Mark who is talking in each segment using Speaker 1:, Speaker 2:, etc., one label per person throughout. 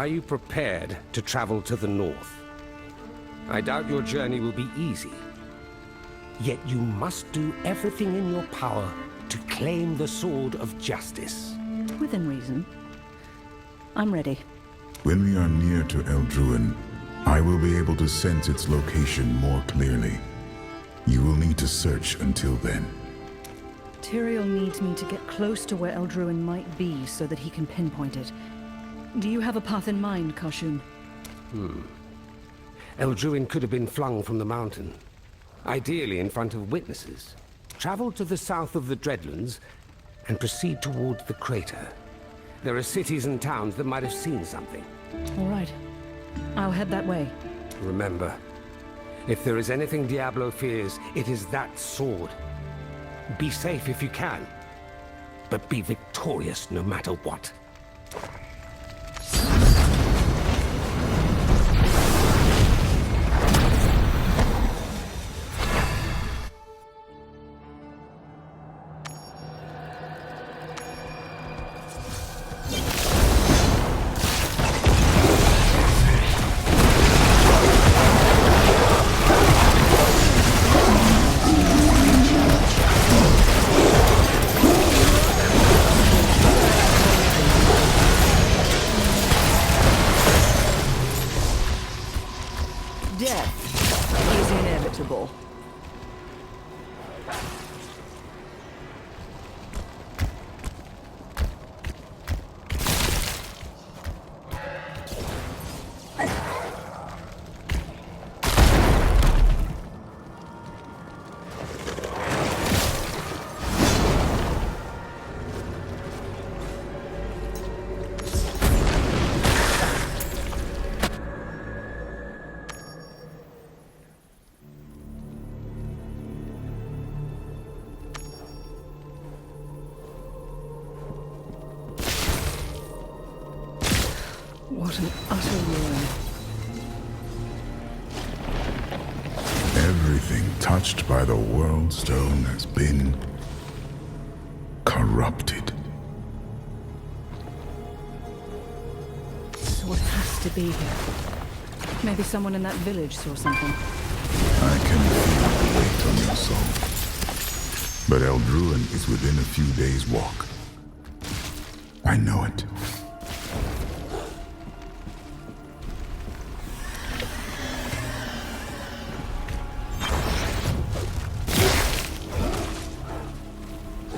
Speaker 1: Are you prepared to travel to the north? I doubt your journey will be easy. Yet you must do everything in your power to claim the Sword of Justice.
Speaker 2: Within reason. I'm ready.
Speaker 3: When we are near to Eldruin, I will be able to sense its location more clearly. You will need to search until then.
Speaker 2: Tyrael needs me to get close to where Eldruin might be so that he can pinpoint it. Do you have a path in mind, Kashun?
Speaker 1: Eldruin could have been flung from the mountain. Ideally in front of witnesses. Travel to the south of the Dreadlands and proceed towards the crater. There are cities and towns that might have seen something.
Speaker 2: All right. I'll head that way.
Speaker 1: Remember, if there is anything Diablo fears, it is that sword. Be safe if you can, but be victorious no matter what.
Speaker 2: Death is inevitable. What an utter ruin.
Speaker 3: Everything touched by the World Stone has been corrupted.
Speaker 2: So it has to be here. Maybe someone in that village saw something.
Speaker 3: I can feel the weight on your soul. But Eldruin is within a few days' walk. I know it.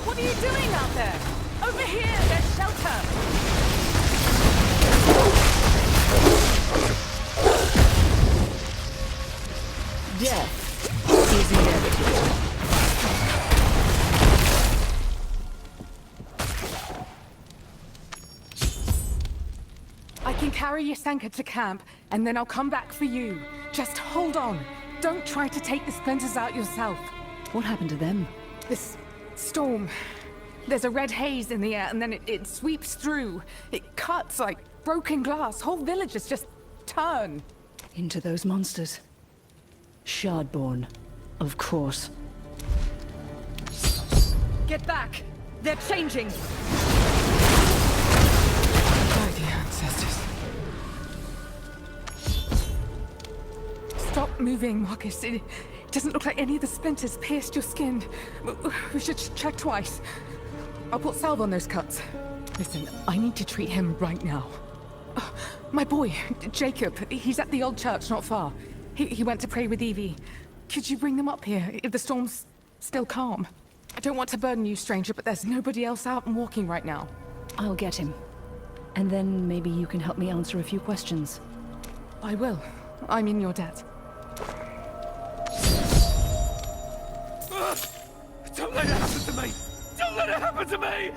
Speaker 4: What are you doing out there? Over here, there's shelter!
Speaker 2: Death is inevitable.
Speaker 4: I can carry Yasanka to camp, and then I'll come back for you. Just hold on. Don't try to take the splinters out yourself.
Speaker 2: What happened to them?
Speaker 4: This storm. There's a red haze in the air, and then it sweeps through. It cuts like broken glass. Whole villages just turn.
Speaker 2: Into those monsters. Shardborn, of course.
Speaker 4: Get back! They're changing! By the ancestors. Stop moving, Marcus. It doesn't look like any of the splinters pierced your skin. We should check twice. I'll put salve on those cuts. Listen, I need to treat him right now. My boy, Jacob, he's at the old church not far. He went to pray with Evie. Could you bring them up here if the storm's still calm? I don't want to burden you, stranger, but there's nobody else out and walking right now.
Speaker 2: I'll get him. And then maybe you can help me answer a few questions.
Speaker 4: I will. I'm in your debt.
Speaker 1: Don't let it happen to me! Don't let it happen to me!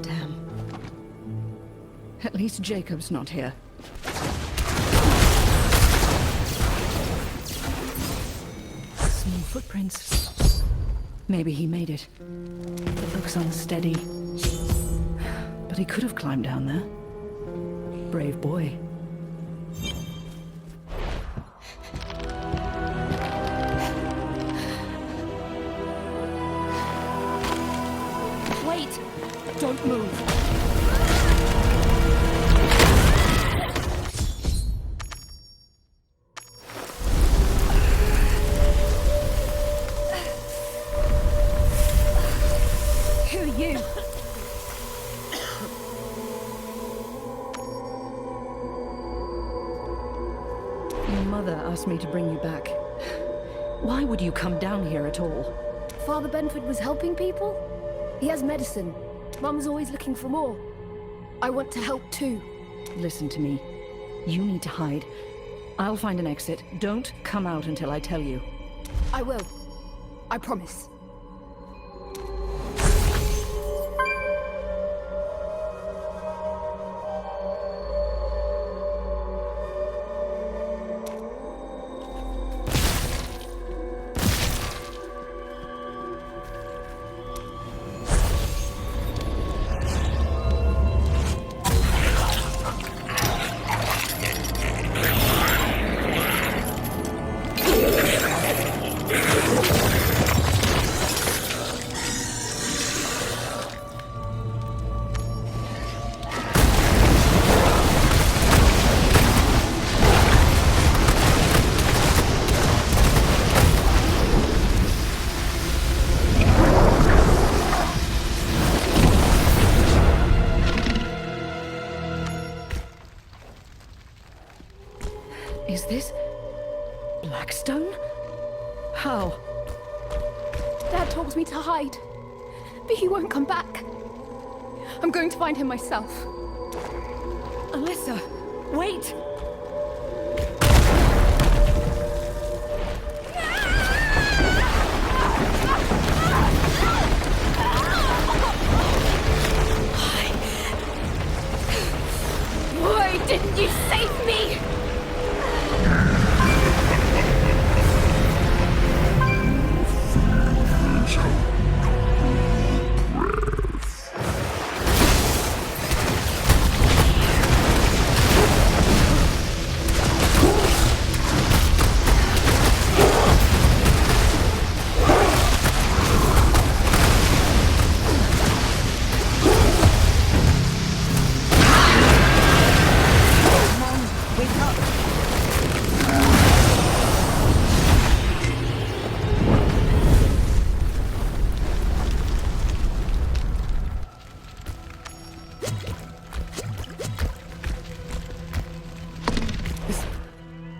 Speaker 2: Damn. At least Jacob's not here. footprints. Maybe he made it. It looks unsteady. But he could have climbed down there. Brave boy. Wait! Don't move!
Speaker 4: Who are you?
Speaker 2: Your mother asked me to bring you back. Why would you come down here at all?
Speaker 5: Father Benford was helping people? He has medicine. Mum's always looking for more. I want to help too.
Speaker 2: Listen to me. You need to hide. I'll find an exit. Don't come out until I tell you.
Speaker 5: I will. I promise.
Speaker 2: Is this Blackstone? How?
Speaker 5: Dad told me to hide, but he won't come back. I'm going to find him myself.
Speaker 2: Alyssa, wait!
Speaker 5: Why didn't you save me?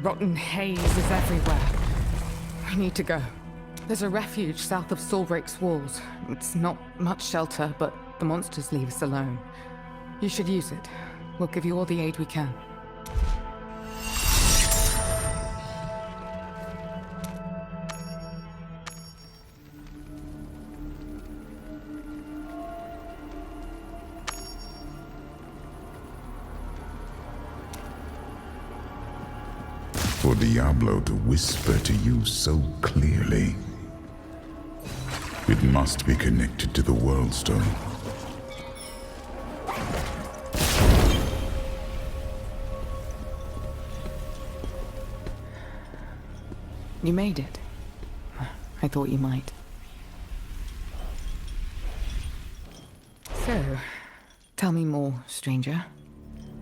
Speaker 4: Rotten haze is everywhere. We need to go. There's a refuge south of Soulbreak's walls. It's not much shelter, but the monsters leave us alone. You should use it. We'll give you all the aid we can.
Speaker 3: For Diablo to whisper to you so clearly, it must be connected to the World Stone.
Speaker 4: You made it. I thought you might. So, tell me more, stranger.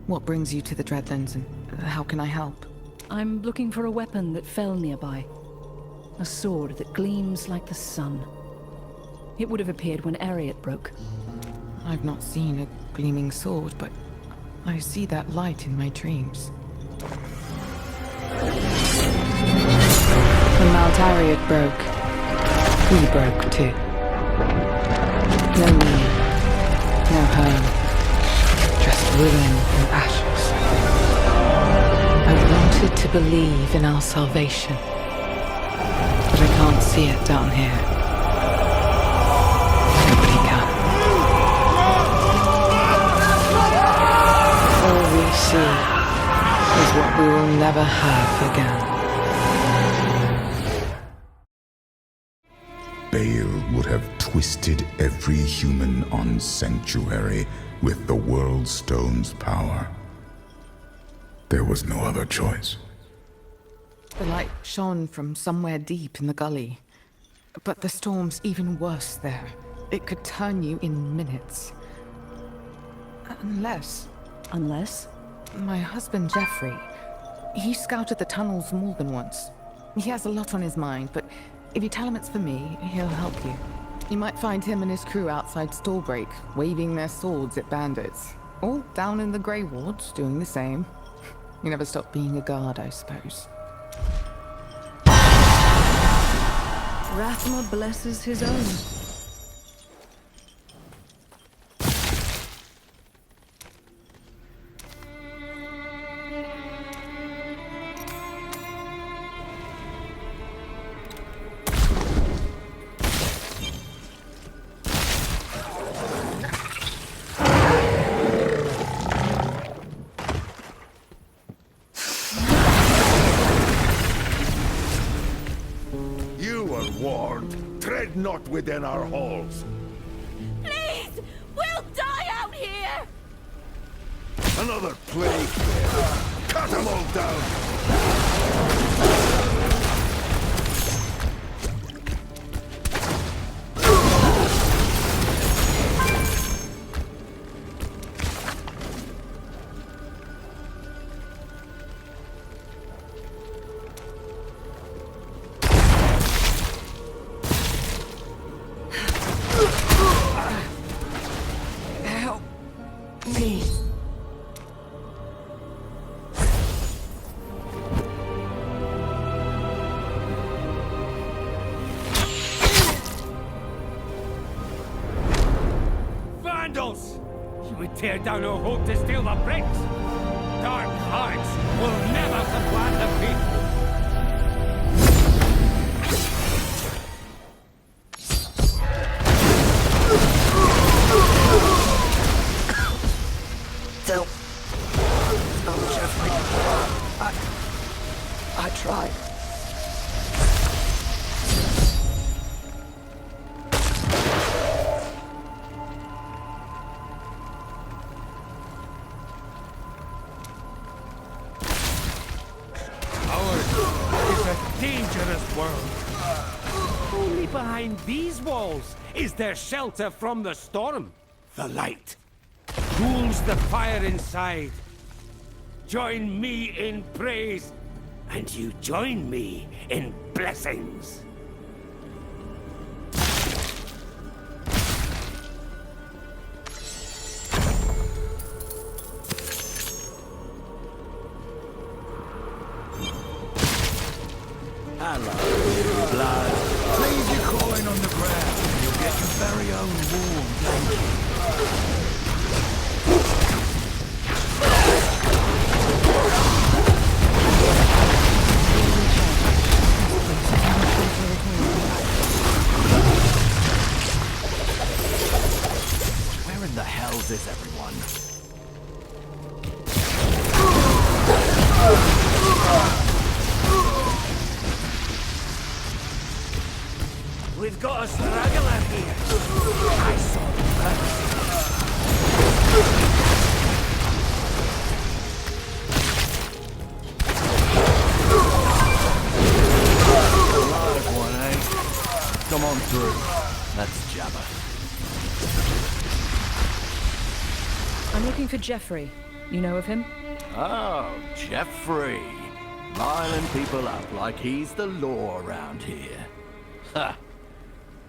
Speaker 4: What brings you to the Dreadlands, and how can I help?
Speaker 2: I'm looking for a weapon that fell nearby. A sword that gleams like the sun. It would have appeared when Ariat broke.
Speaker 4: I've not seen a gleaming sword, but I see that light in my dreams. When Mount Ariat broke, we broke too. No meaning, no home, just ruin and ashes. I wanted to believe in our salvation, but I can't see it down here. Nobody can. All we see is what we will never have again.
Speaker 3: Bale would have twisted every human on Sanctuary with the World Stone's power. There was no other choice.
Speaker 4: The light shone from somewhere deep in the gully. But the storm's even worse there. It could turn you in minutes. Unless...
Speaker 2: Unless?
Speaker 4: My husband, Jeffrey, he scouted the tunnels more than once. He has a lot on his mind, but if you tell him it's for me, he'll help you. You might find him and his crew outside Stallbreak, waving their swords at bandits. Or down in the Grey Wards, doing the same. You never stop being a guard, I suppose.
Speaker 2: Rathma blesses his own.
Speaker 6: Tread not within our halls.
Speaker 7: Please! We'll die out here!
Speaker 6: Another plague there. Cut them all down!
Speaker 1: You would tear down our hope to steal the bricks. Dark hearts will never supplant the faithful.
Speaker 2: No, Jeffrey. I tried.
Speaker 1: Dangerous world. Only behind these walls is there shelter from the storm. The light cools the fire inside. Join me in praise, and you join me in blessings.
Speaker 8: Hello, blood. Leave your coin on the ground, and you'll get your very own warm blanket. Where in the hell's is everyone?
Speaker 1: We've got a straggler here. I saw the first.
Speaker 8: Live one, eh? Come on through. Let's jabber.
Speaker 2: I'm looking for Jeffrey. You know of him?
Speaker 8: Oh, Jeffrey. Riling people up like he's the law around here. Ha!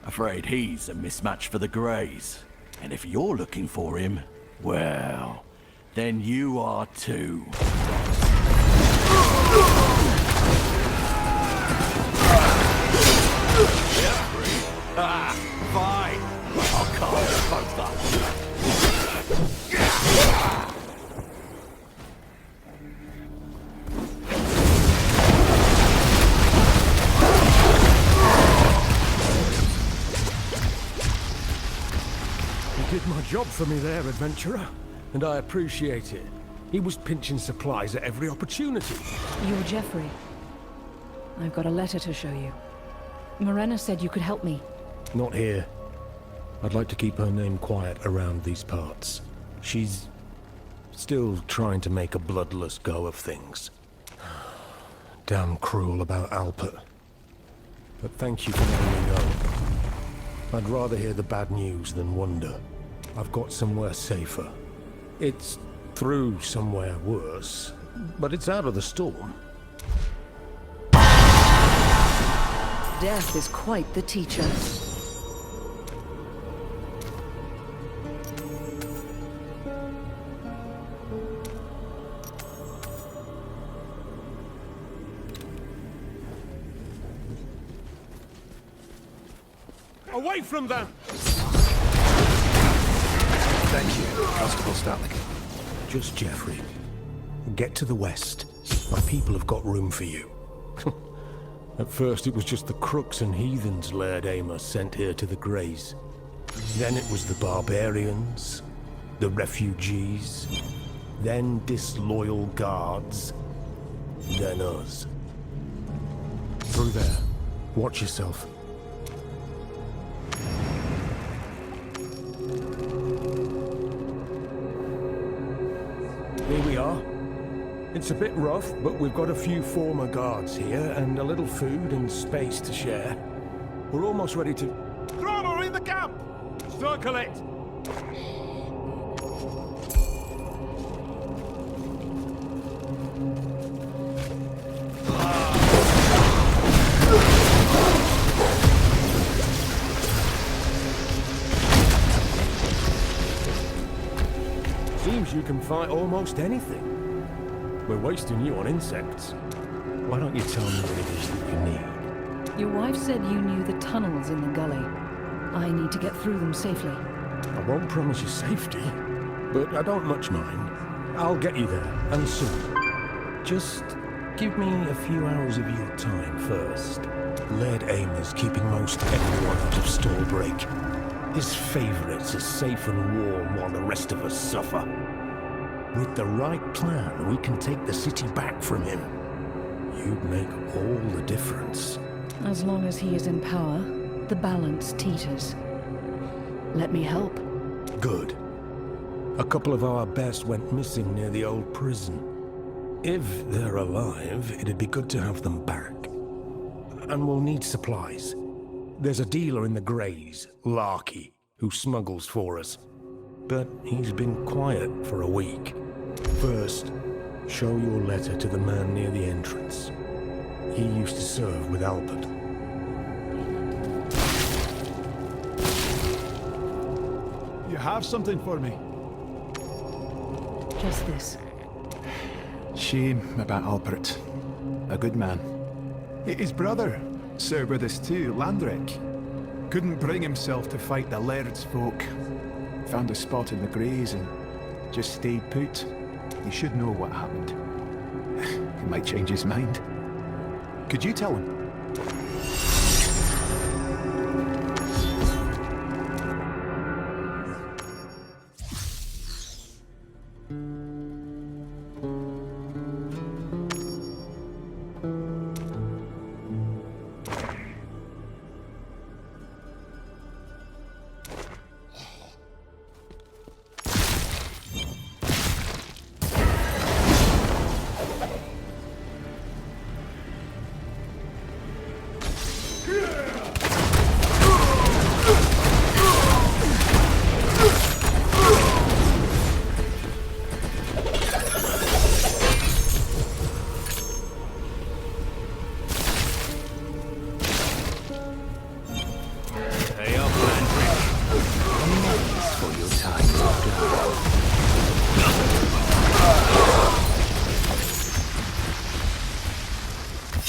Speaker 8: Afraid he's a mismatch for the Greys. And if you're looking for him, well, then you are too. Jeffrey? Ah, fine. I'll call you both up.
Speaker 9: You did my job for me there, adventurer, and I appreciate it. He was pinching supplies at every opportunity.
Speaker 2: You're Jeffrey. I've got a letter to show you. Morena said you could help me.
Speaker 9: Not here. I'd like to keep her name quiet around these parts. She's still trying to make a bloodless go of things. Damn cruel about Alpert. But thank you for letting me know. I'd rather hear the bad news than wonder. I've got somewhere safer. It's through somewhere worse, but it's out of the storm.
Speaker 2: Death is quite the teacher.
Speaker 9: Away from them!
Speaker 6: Thank you, Constable Stanley.
Speaker 9: Just Jeffrey. Get to the west. My people have got room for you. At first it was just the crooks and heathens Laird Amos sent here to the Greys. Then it was the barbarians, the refugees, then disloyal guards, then us. Through there. Watch yourself. Here we are. It's a bit rough, but we've got a few former guards here, and a little food and space to share. We're almost ready to... Drama in the camp! Circle it! Seems you can fight almost anything. We're wasting you on insects. Why don't you tell me what it is that you need?
Speaker 2: Your wife said you knew the tunnels in the gully. I need to get through them safely.
Speaker 9: I won't promise you safety, but I don't much mind. I'll get you there, and soon. Just give me a few hours of your time first. Laird Amos keeping most everyone out of Stallbreak. His favorites are safe and warm while the rest of us suffer. With the right plan, we can take the city back from him. You'd make all the difference.
Speaker 2: As long as he is in power, the balance teeters. Let me help.
Speaker 9: Good. A couple of our best went missing near the old prison. If they're alive, it'd be good to have them back. And we'll need supplies. There's a dealer in the Greys, Larky, who smuggles for us. But he's been quiet for a week. First, show your letter to the man near the entrance. He used to serve with Albert.
Speaker 10: You have something for me?
Speaker 2: Just this.
Speaker 10: Shame about Albert. A good man. His brother served with us too, Landrick. Couldn't bring himself to fight the Laird's folk. Found a spot in the Greys and just stayed put. He should know what happened. He might change his mind. Could you tell him?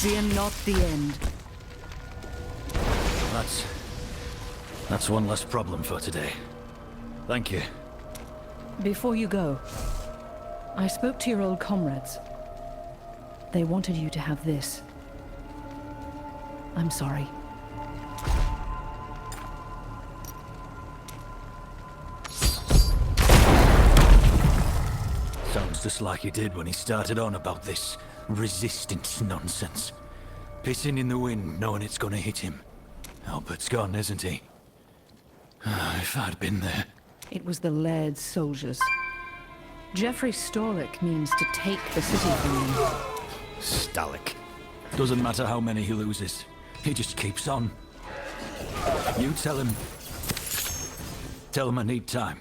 Speaker 2: Fear not the end.
Speaker 8: That's one less problem for today. Thank you.
Speaker 2: Before you go, I spoke to your old comrades. They wanted you to have this. I'm sorry.
Speaker 8: Sounds just like he did when he started on about this resistance nonsense. Pissing in the wind, knowing it's gonna hit him. Albert's gone, isn't he? If I'd been there.
Speaker 2: It was the Laird's soldiers. Geoffrey Storlick means to take the city from him.
Speaker 8: Stalick. Doesn't matter how many he loses. He just keeps on. You tell him. Tell him I need time.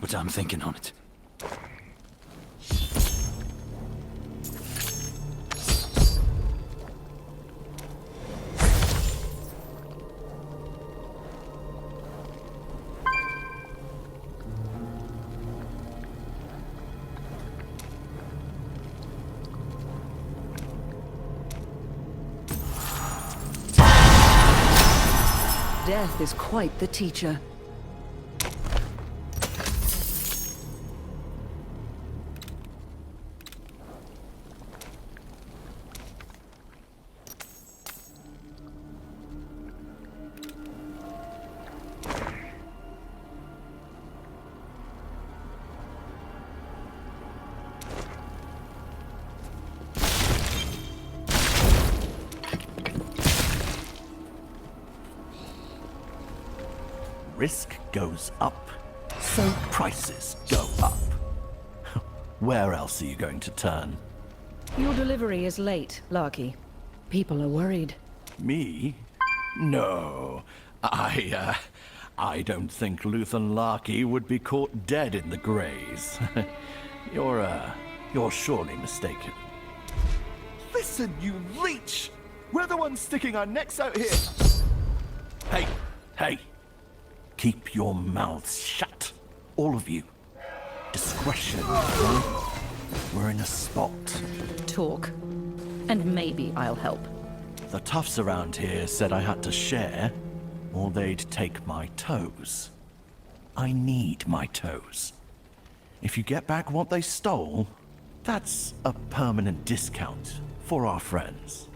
Speaker 8: But I'm thinking on it.
Speaker 2: Death is quite the teacher.
Speaker 8: Risk goes up, so prices go up. Where else are you going to turn?
Speaker 2: Your delivery is late, Larky. People are worried.
Speaker 8: Me? No. I don't think Luthen Larky would be caught dead in the Greys. You're surely mistaken.
Speaker 6: Listen, you leech! We're the ones sticking our necks out here!
Speaker 8: Hey! Keep your mouths shut. All of you. Discretion, right? We're in a spot.
Speaker 2: Talk. And maybe I'll help.
Speaker 8: The toughs around here said I had to share, or they'd take my toes. I need my toes. If you get back what they stole, that's a permanent discount for our friends.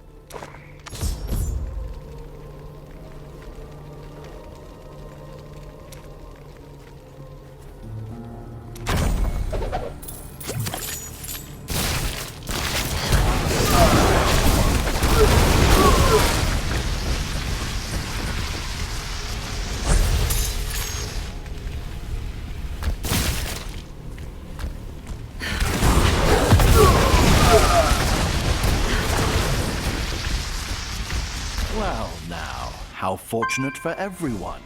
Speaker 8: Well now, how fortunate for everyone.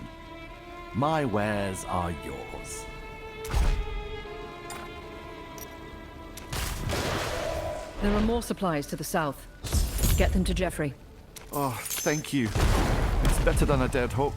Speaker 8: My wares are yours.
Speaker 2: There are more supplies to the south. Get them to Geoffrey.
Speaker 6: Oh, thank you. It's better than I dared hope.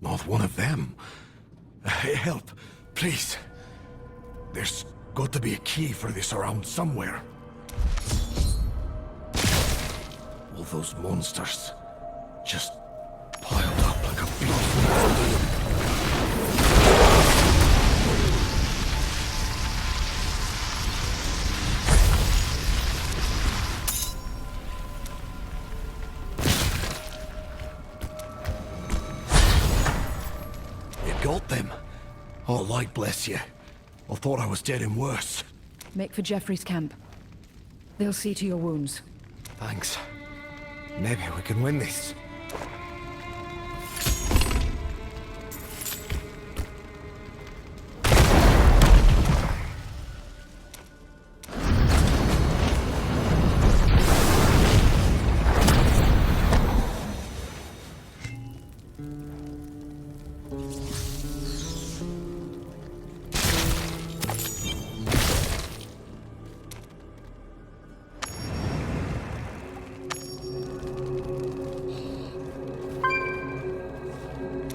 Speaker 3: Not one of them. Help, please. There's got to be a key for this around somewhere. All those monsters just piled up like a beast. Got them. Oh, light bless you. I thought I was dead and worse.
Speaker 2: Make for Geoffrey's camp. They'll see to your wounds.
Speaker 1: Thanks. Maybe we can win this.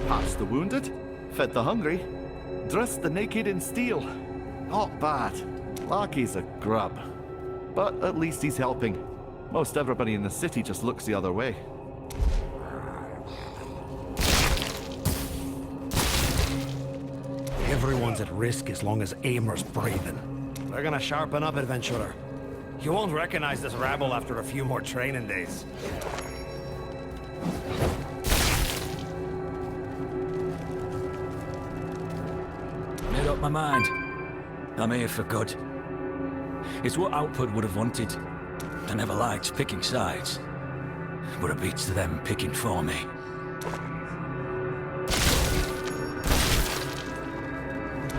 Speaker 6: Patched the wounded, fed the hungry, dressed the naked in steel. Not bad. Larky's a grub.
Speaker 8: But at least he's helping. Most everybody in the city just looks the other way.
Speaker 11: Everyone's at risk as long as Aymer's breathing. We're gonna sharpen up, adventurer. You won't recognize this rabble after a few more training days.
Speaker 12: Made up my mind. I'm here for good. It's what Output would have wanted. I never liked picking sides. But it beats to them picking for me.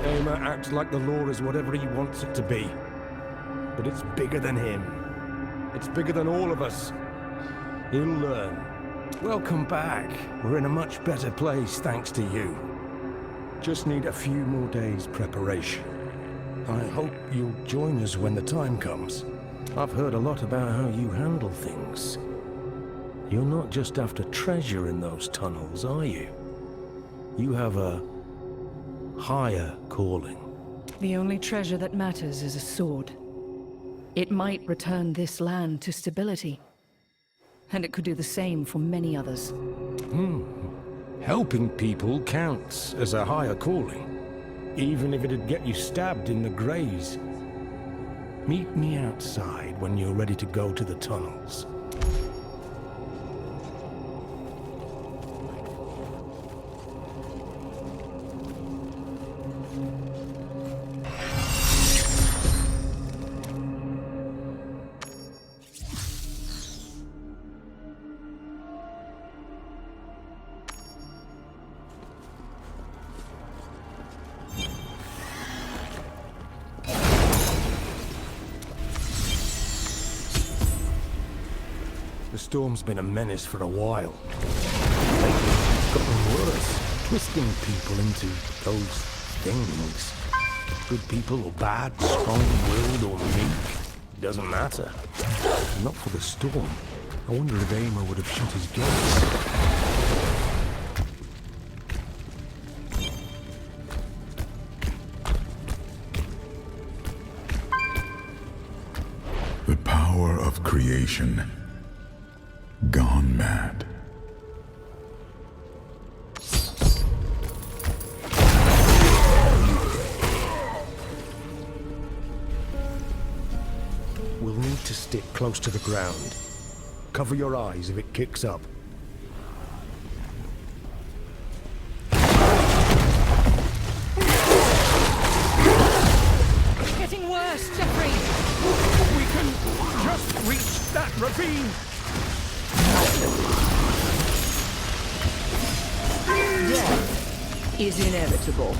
Speaker 9: Aymer acts like the law is whatever he wants it to be. But it's bigger than him. It's bigger than all of us. He'll learn. Welcome back. We're in a much better place thanks to you. Just need a few more days' preparation. I hope you'll join us when the time comes. I've heard a lot about how you handle things. You're not just after treasure in those tunnels, are you? You have a higher calling.
Speaker 2: The only treasure that matters is a sword. It might return this land to stability. And it could do the same for many others.
Speaker 9: Helping people counts as a higher calling. Even if it'd get you stabbed in the graze. Meet me outside when you're ready to go to the tunnels. The storm's been a menace for a while. Lately, it's gotten worse, twisting people into those things. Good people or bad, strong-willed or meek, doesn't matter. Not for the storm. I wonder if Aymer would have shut his gates.
Speaker 3: The power of creation. Gone mad.
Speaker 9: We'll need to stick close to the ground. Cover your eyes if it kicks up.
Speaker 2: It's getting worse, Jeffrey!
Speaker 11: We can just reach that ravine!
Speaker 2: Death is inevitable.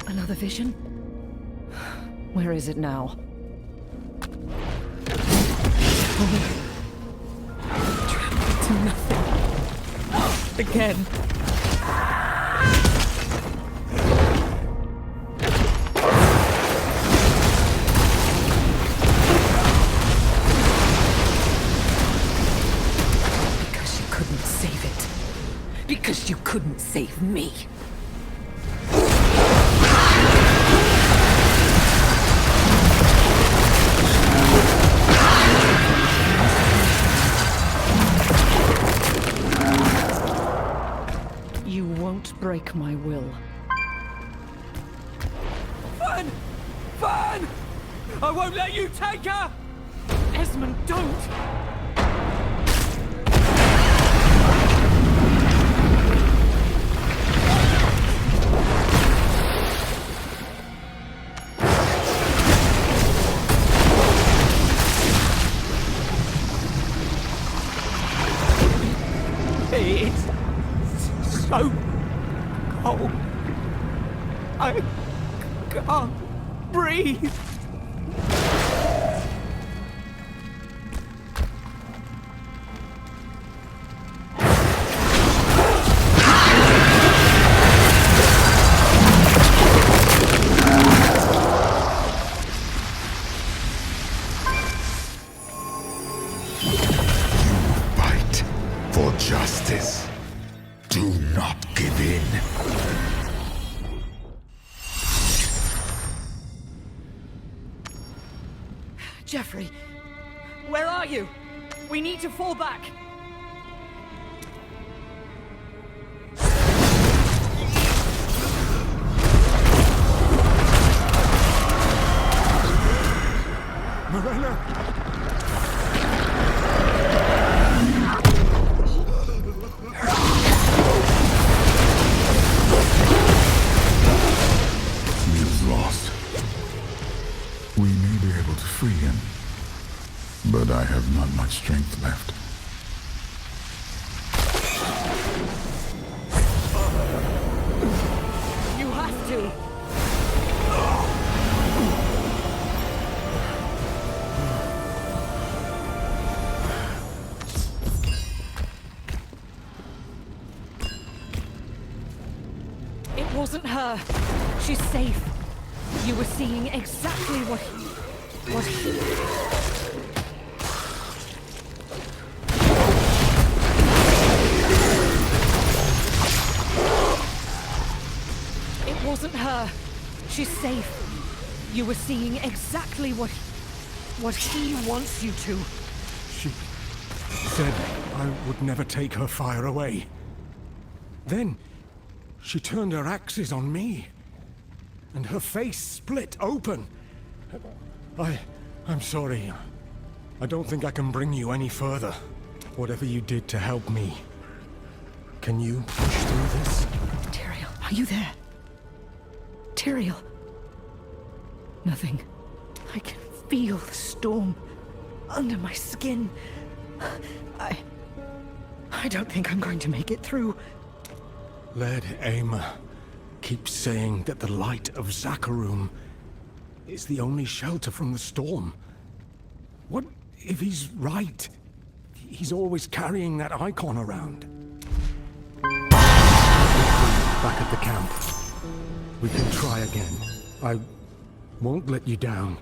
Speaker 2: Another vision? Where is it now?
Speaker 4: To nothing. Again. Because you couldn't save it. Because you couldn't save me.
Speaker 2: You won't break my will.
Speaker 11: Fern! Fern! I won't let you take her!
Speaker 4: Esmond, don't!
Speaker 11: It's so cold. I can't breathe.
Speaker 3: Fight for justice. Do
Speaker 2: Jeffrey, where are you? We need to fall back.
Speaker 10: Morena!
Speaker 3: He is lost. We may be able to free him, but I have not much strength left.
Speaker 2: You have to. It wasn't her. She's safe. You were seeing exactly what he... It wasn't her. She's safe. You were seeing exactly what he wants you to.
Speaker 9: She said I would never take her fire away. Then she turned her axes on me, and her face split open. I'm sorry. I don't think I can bring you any further. Whatever you did to help me. Can you push through this?
Speaker 2: Tyrael, are you there? Tyrael. Nothing. I can feel the storm under my skin. I don't think I'm going to make it through.
Speaker 9: Led Aimer keeps saying that the light of Zakarum is the only shelter from the storm. What if he's right? He's always carrying that icon around. Back at the camp. We can try again. I won't let you down.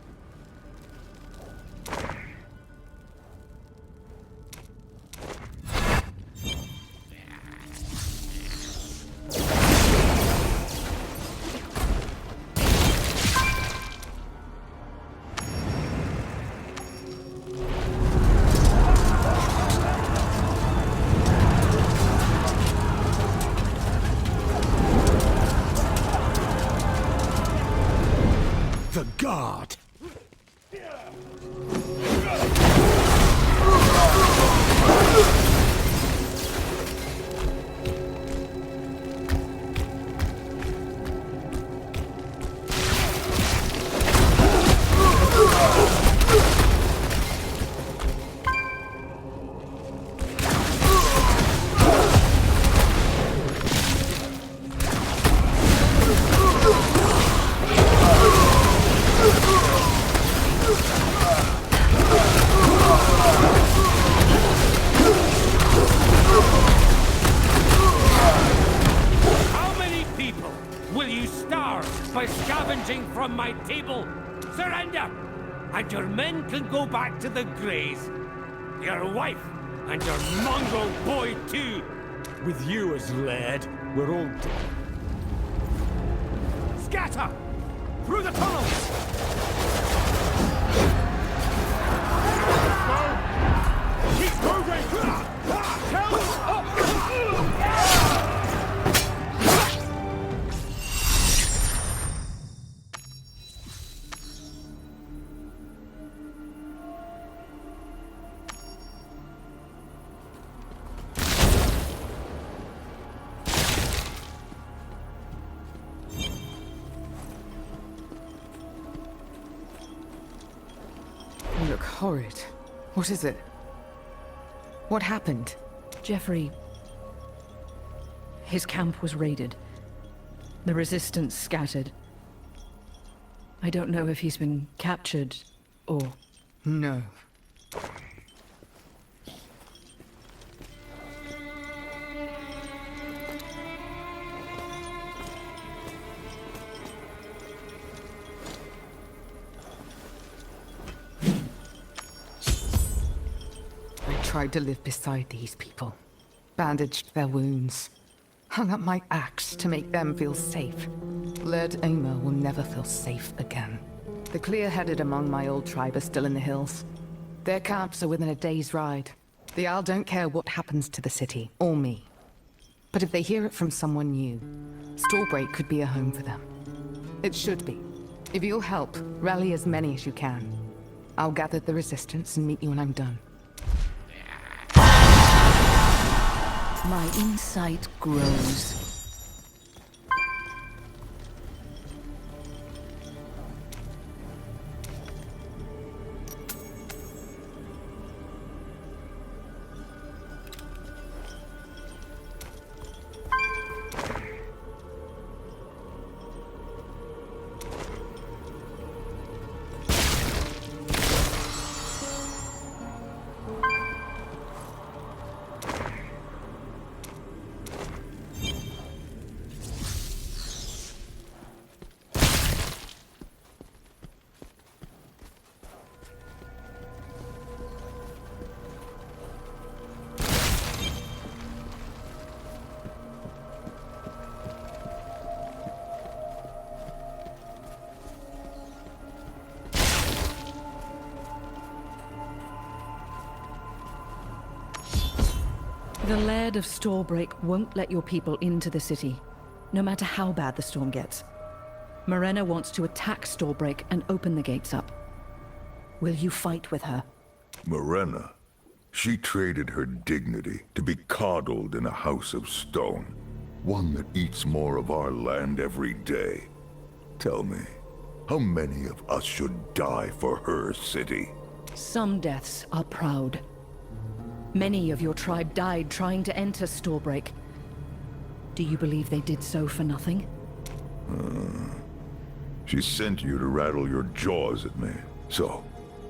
Speaker 9: The guard!
Speaker 1: by scavenging from my table. Surrender, and your men can go back to the Greys. Your wife, and your mongrel boy too. With you as lead, we're all dead. Scatter! Through the tunnels! Keep moving! Help!
Speaker 4: You look horrid. What is it? What happened?
Speaker 2: Jeffrey... His camp was raided. The resistance scattered. I don't know if he's been captured, or...
Speaker 4: No. I tried to live beside these people. Bandaged their wounds. Hung up my axe to make them feel safe. Led Aimer will never feel safe again. The clear-headed among my old tribe are still in the hills. Their camps are within a day's ride. The Owl don't care what happens to the city, or me. But if they hear it from someone new, Stallbreak could be a home for them. It should be. If you'll help, rally as many as you can. I'll gather the resistance and meet you when I'm done.
Speaker 2: My insight grows. The Laird of Stallbreak won't let your people into the city, no matter how bad the storm gets. Morena wants to attack Stallbreak and open the gates up. Will you fight with her?
Speaker 3: Morena? She traded her dignity to be coddled in a house of stone. One that eats more of our land every day. Tell me, how many of us should die for her city?
Speaker 2: Some deaths are proud. Many of your tribe died trying to enter Stallbreak. Do you believe they did so for nothing?
Speaker 3: She sent you to rattle your jaws at me, so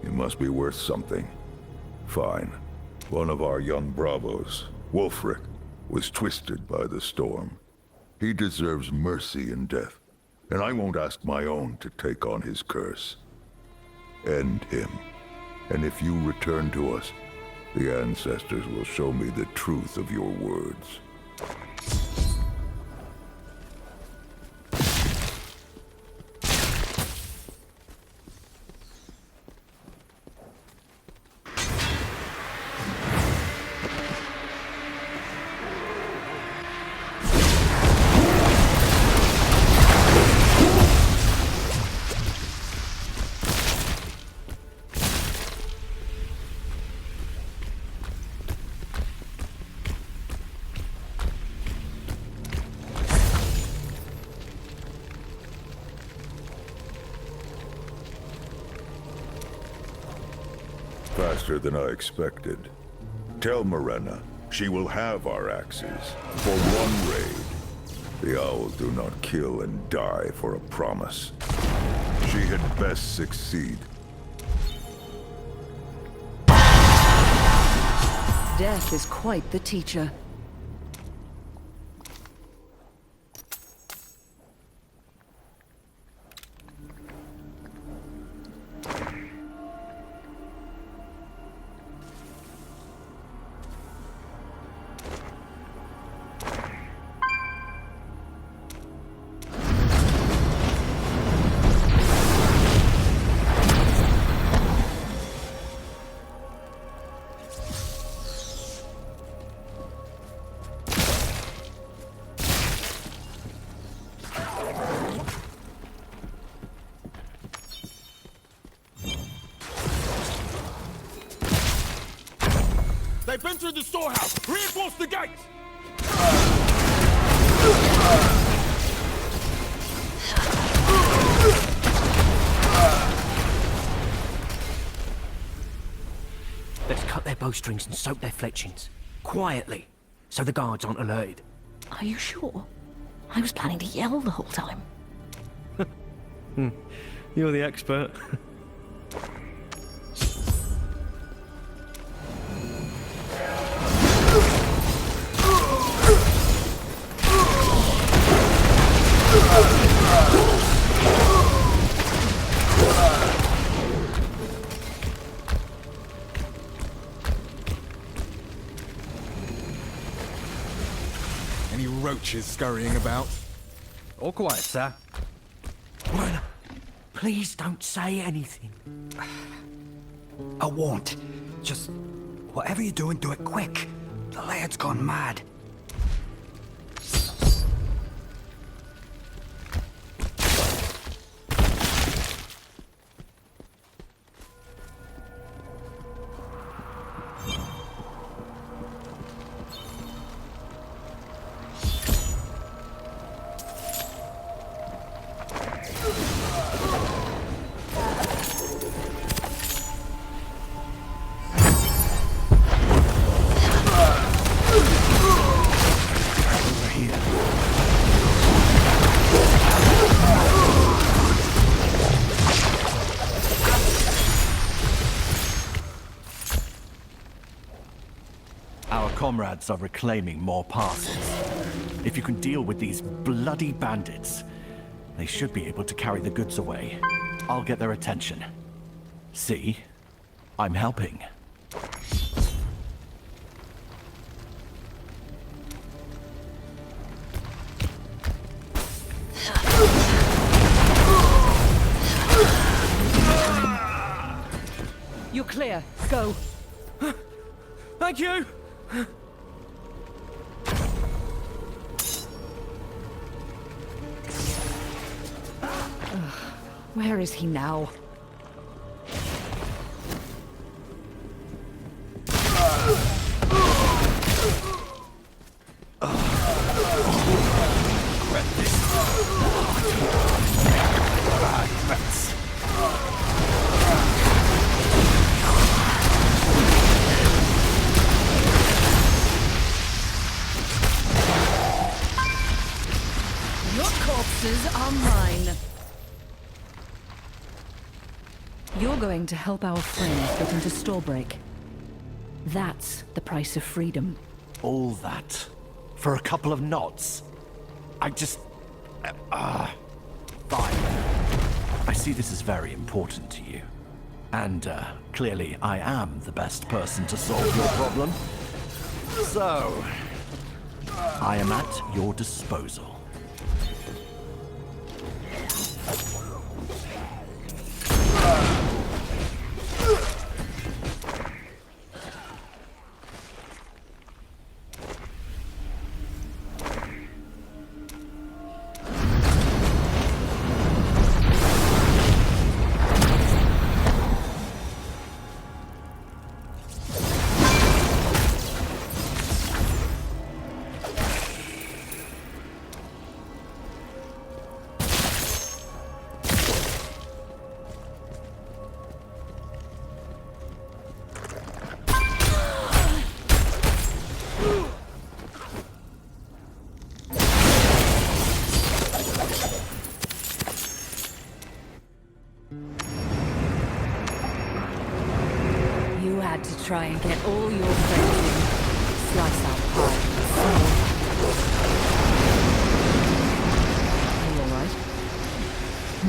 Speaker 3: you must be worth something. Fine. One of our young bravos, Wolfric, was twisted by the storm. He deserves mercy and death, and I won't ask my own to take on his curse. End him. And if you return to us, the ancestors will show me the truth of your words. Faster than I expected. Tell Morena she will have our axes for one raid. The owls do not kill and die for a promise. She had best succeed.
Speaker 2: Death is quite the teacher.
Speaker 6: They've entered the storehouse! Reinforce the gates!
Speaker 13: Let's cut their bowstrings and soak their fletchings. Quietly, so the guards aren't alerted.
Speaker 2: Are you sure? I was planning to yell the whole time.
Speaker 11: You're the expert.
Speaker 6: Any roaches scurrying about?
Speaker 13: All quiet, sir.
Speaker 11: Morena,
Speaker 13: Please don't say anything.
Speaker 11: I won't. Just... whatever you're doing, do it quick. The lad's gone mad.
Speaker 8: Comrades are reclaiming more parcels. If you can deal with these bloody bandits, they should be able to carry the goods away. I'll get their attention. See? I'm helping.
Speaker 2: You're clear. Go.
Speaker 13: Thank you!
Speaker 2: Where is he now? Your corpses are mine. You're going to help our friends get into Stallbreak. That's the price of freedom.
Speaker 8: All that for a couple of knots? I just... fine. I see this is very important to you. And, clearly I am the best person to solve your problem. So, I am at your disposal.
Speaker 2: To try and get all your friends in. Slice our pie. Are you alright?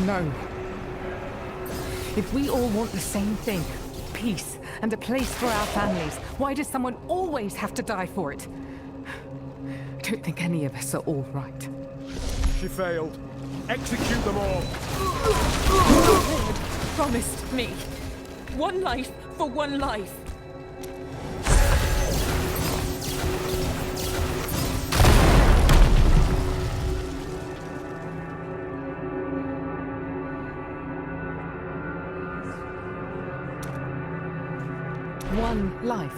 Speaker 4: No. If we all want the same thing, peace and a place for our families, why does someone always have to die for it? I don't think any of us are all right.
Speaker 11: She failed. Execute them all.
Speaker 7: God promised me one life for one life.
Speaker 4: One life.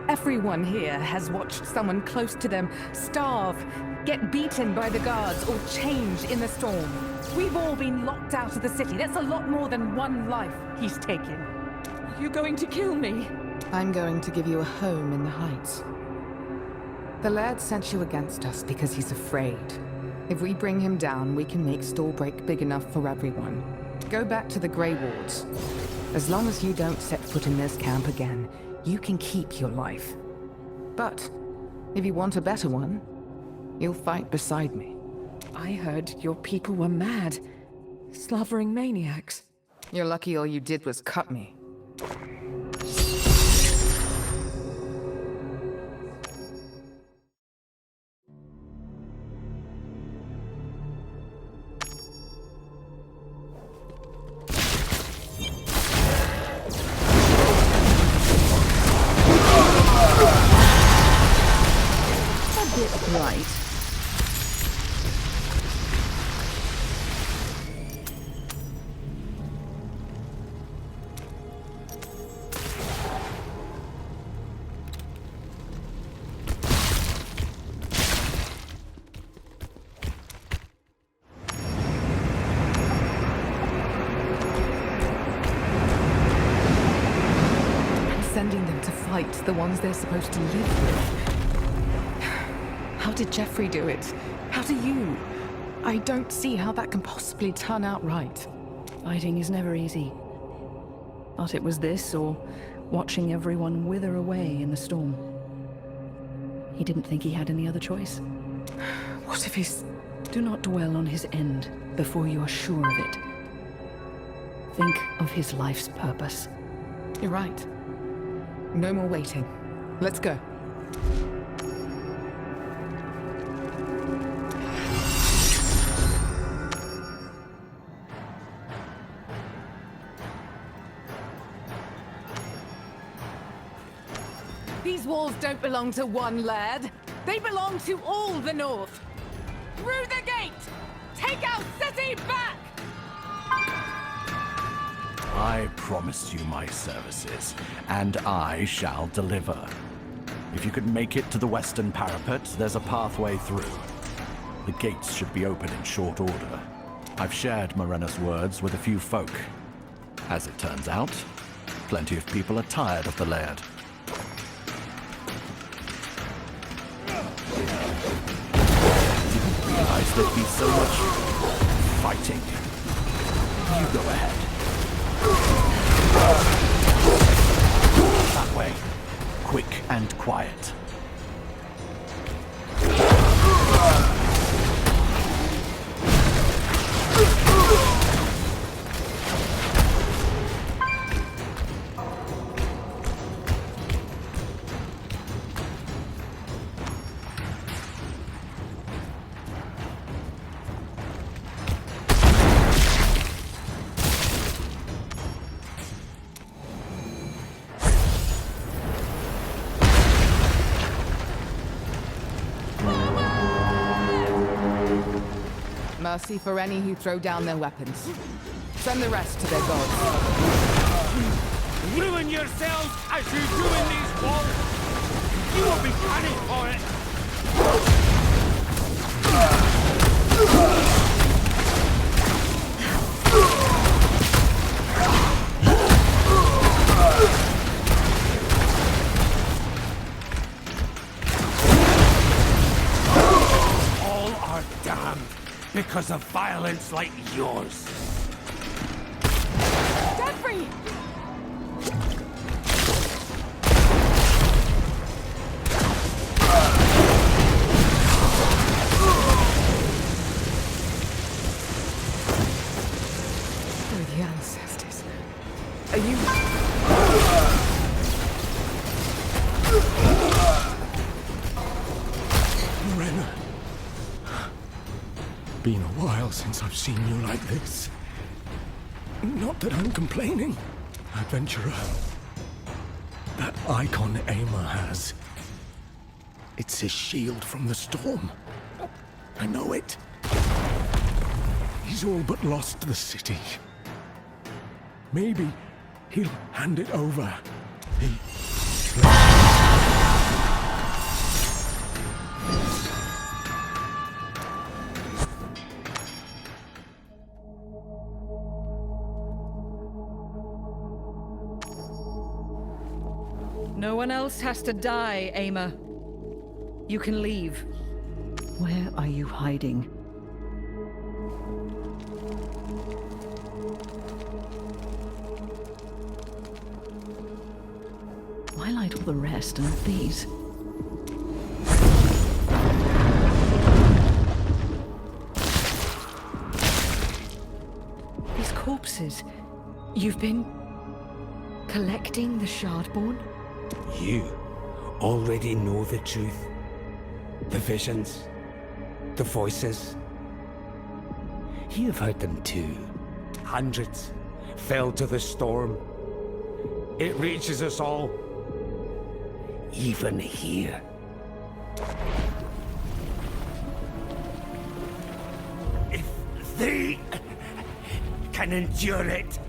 Speaker 4: Everyone here has watched someone close to them starve, get beaten by the guards, or change in the storm. We've all been locked out of the city. That's a lot more than one life he's taken.
Speaker 7: You're going to kill me?
Speaker 4: I'm going to give you a home in the Heights. The lad sent you against us because he's afraid. If we bring him down, we can make Stallbreak big enough for everyone. Go back to the Grey Wards. As long as you don't set foot in this camp again, you can keep your life. But if you want a better one, you'll fight beside me.
Speaker 7: I heard your people were mad. Slavering maniacs.
Speaker 4: You're lucky all you did was cut me. fight the ones they're supposed to live with. How did Jeffrey do it? How do you? I don't see how that can possibly turn out right.
Speaker 2: Fighting is never easy. But it was this, or watching everyone wither away in the storm. He didn't think he had any other choice.
Speaker 4: What if he's...
Speaker 2: Do not dwell on his end before you are sure of it. Think of his life's purpose.
Speaker 4: You're right. No more waiting. Let's go. These walls don't belong to one laird. They belong to all the North. Through the gate! Take our city back!
Speaker 8: I promised you my services, and I shall deliver. If you could make it to the western parapet, there's a pathway through. The gates should be open in short order. I've shared Morena's words with a few folk. As it turns out, plenty of people are tired of the laird. Didn't realize there'd be so much fighting. You go ahead. That way. Quick and quiet.
Speaker 4: Mercy for any who throw down their weapons. Send the rest to their gods.
Speaker 1: Ruin yourselves as you do in these walls! You will be punished for it! All are damned because of violence like yours.
Speaker 4: Jeffrey! We're the ancestors. Are you...
Speaker 9: Morena. Been a while since I've seen you like this. Not that I'm complaining, adventurer. That icon Aymer has. It's his shield from the storm. I know it. He's all but lost the city. Maybe he'll hand it over.
Speaker 2: No one else has to die, Aymer. You can leave. Where are you hiding? Why light all the rest and not these? These corpses. You've been collecting the Shardborn?
Speaker 1: You already know the truth. The visions. The voices. You've heard them too. Hundreds fell to the storm. It reaches us all. Even here. If they can endure it,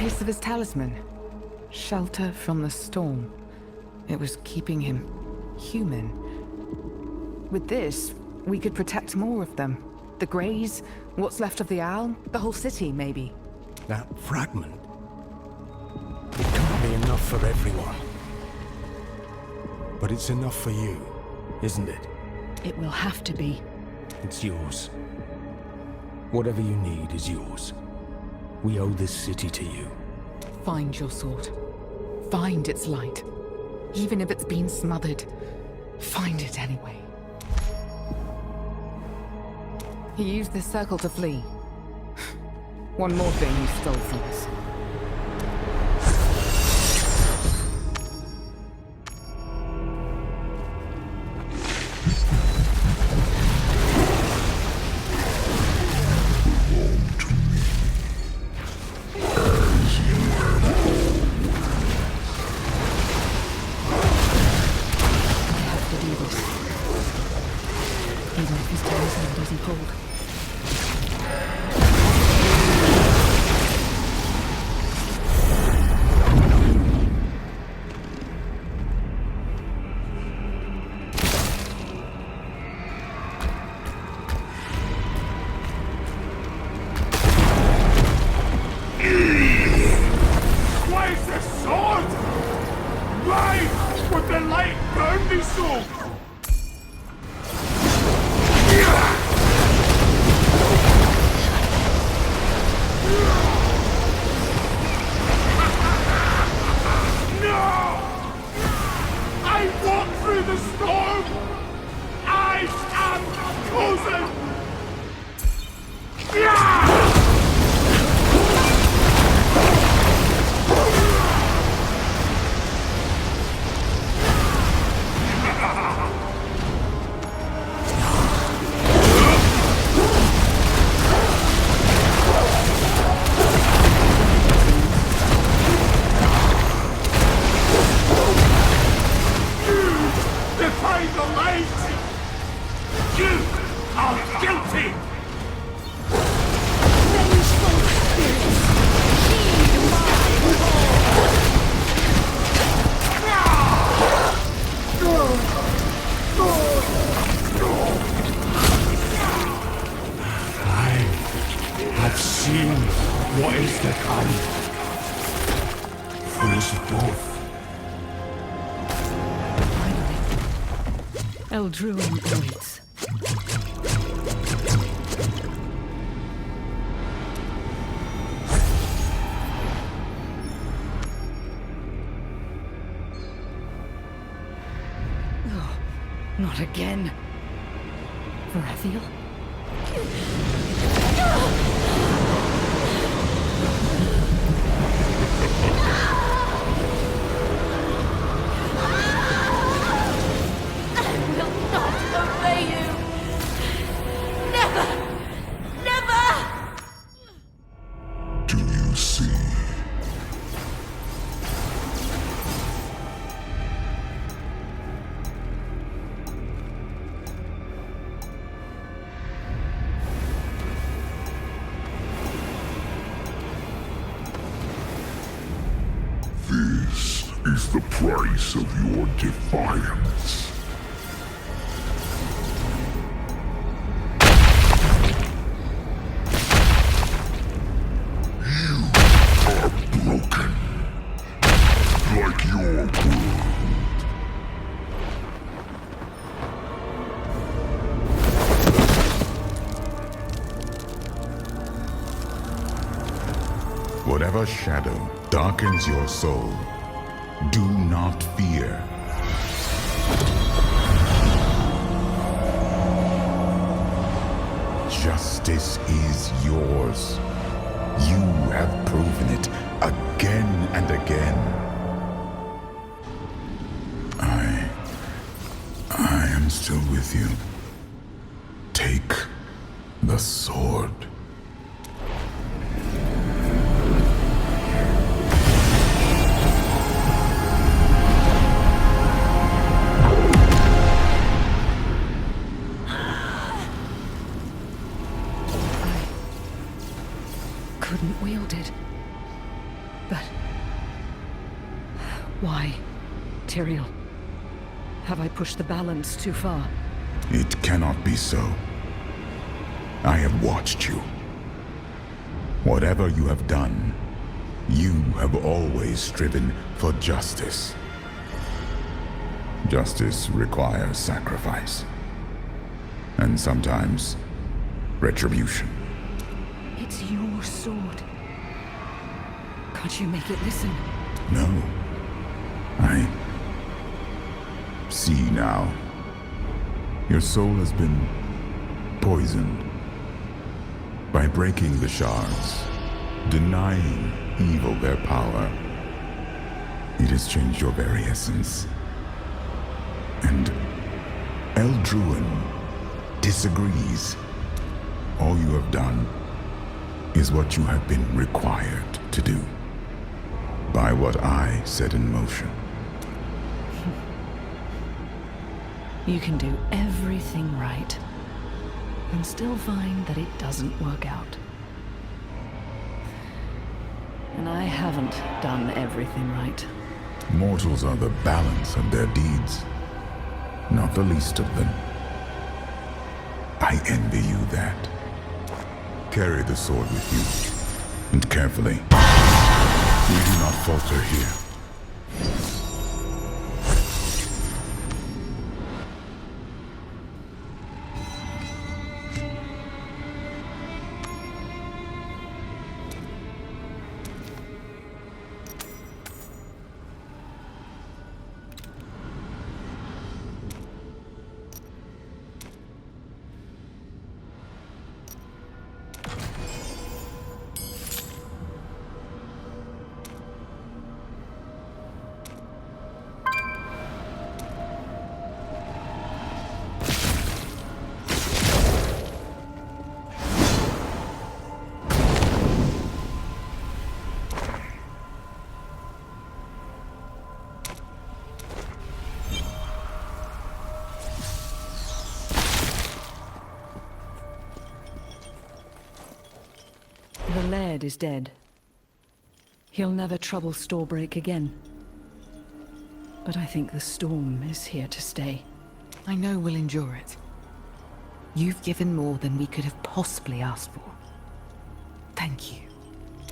Speaker 7: piece of his talisman. Shelter from the storm. It was keeping him human. With this, we could protect more of them. The Greys, what's left of the Owl, the whole city, maybe.
Speaker 9: That fragment. It can't be enough for everyone. But it's enough for you, isn't it?
Speaker 2: It will have to be.
Speaker 9: It's yours. Whatever you need is yours. We owe this city to you.
Speaker 4: Find your sword. Find its light. Even if it's been smothered, find it anyway. He used this circle to flee. One more thing he stole from us.
Speaker 2: Eldruin awaits. Oh, not again. Verathiel?
Speaker 3: Is the price of your defiance. You are broken, like your world.
Speaker 14: Whatever shadow darkens your soul, do not fear. Justice is yours. You have proven it again and again. I am still with you. Take the sword.
Speaker 2: Couldn't wield it. But... why, Tyrael? Have I pushed the balance too far?
Speaker 14: It cannot be so. I have watched you. Whatever you have done, you have always striven for justice. Justice requires sacrifice. And sometimes, retribution.
Speaker 2: It's your sword. Can't you make it listen?
Speaker 14: No. I see now. Your soul has been poisoned. By breaking the shards, denying evil their power, it has changed your very essence. And Eldruin disagrees. All you have done is what you have been required to do, by what I set in motion.
Speaker 2: You can do everything right, and still find that it doesn't work out. And I haven't done everything right.
Speaker 14: Mortals are the balance of their deeds, not the least of them. I envy you that. Carry the sword with you, and carefully. We do not falter here.
Speaker 2: The Laird is dead. He'll never trouble Storebreak again. But I think the storm is here to stay.
Speaker 7: I know we'll endure it. You've given more than we could have possibly asked for. Thank you.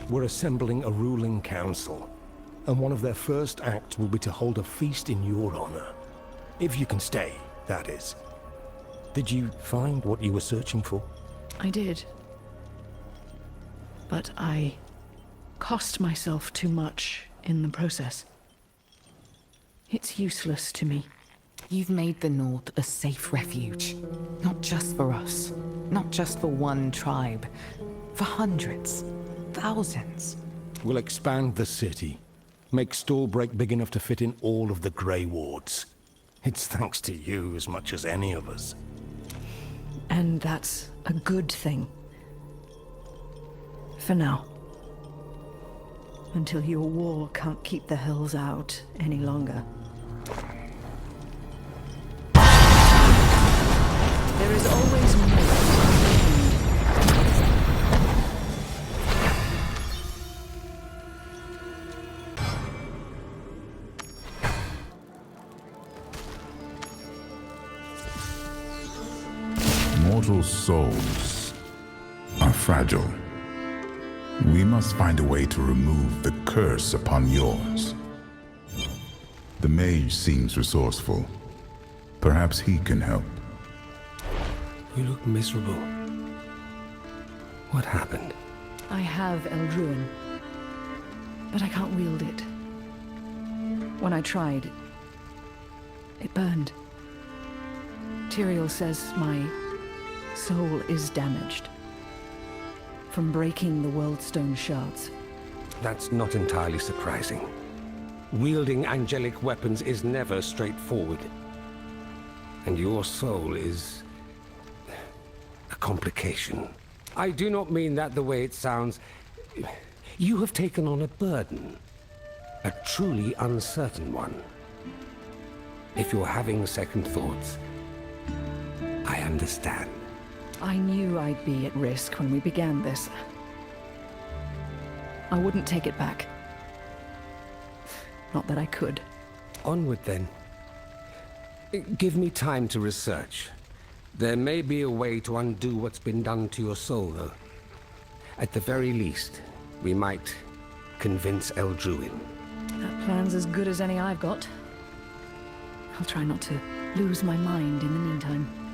Speaker 9: We're assembling a ruling council, and one of their first acts will be to hold a feast in your honor. If you can stay, that is. Did you find what you were searching for?
Speaker 2: I did. But I cost myself too much in the process. It's useless to me.
Speaker 7: You've made the North a safe refuge. Not just for us. Not just for one tribe. For hundreds. Thousands.
Speaker 9: We'll expand the city. Make Storebreak big enough to fit in all of the Grey Wards. It's thanks to you as much as any of us.
Speaker 2: And that's a good thing. For now. Until your war can't keep the hills out any longer. There is always more.
Speaker 14: Mortal souls are fragile. We must find a way to remove the curse upon yours. The mage seems resourceful. Perhaps he can help.
Speaker 1: You look miserable. What happened?
Speaker 2: I have Eldruin, but I can't wield it. When I tried, it burned. Tyrael says my soul is damaged from breaking the Worldstone shards.
Speaker 1: That's not entirely surprising. Wielding angelic weapons is never straightforward. And your soul is a complication. I do not mean that the way it sounds. You have taken on a burden. A truly uncertain one. If you're having second thoughts, I understand.
Speaker 2: I knew I'd be at risk when we began this. I wouldn't take it back. Not that I could.
Speaker 1: Onward then. Give me time to research. There may be a way to undo what's been done to your soul, though. At the very least, we might convince Eldruin.
Speaker 2: That plan's as good as any I've got. I'll try not to lose my mind in the meantime.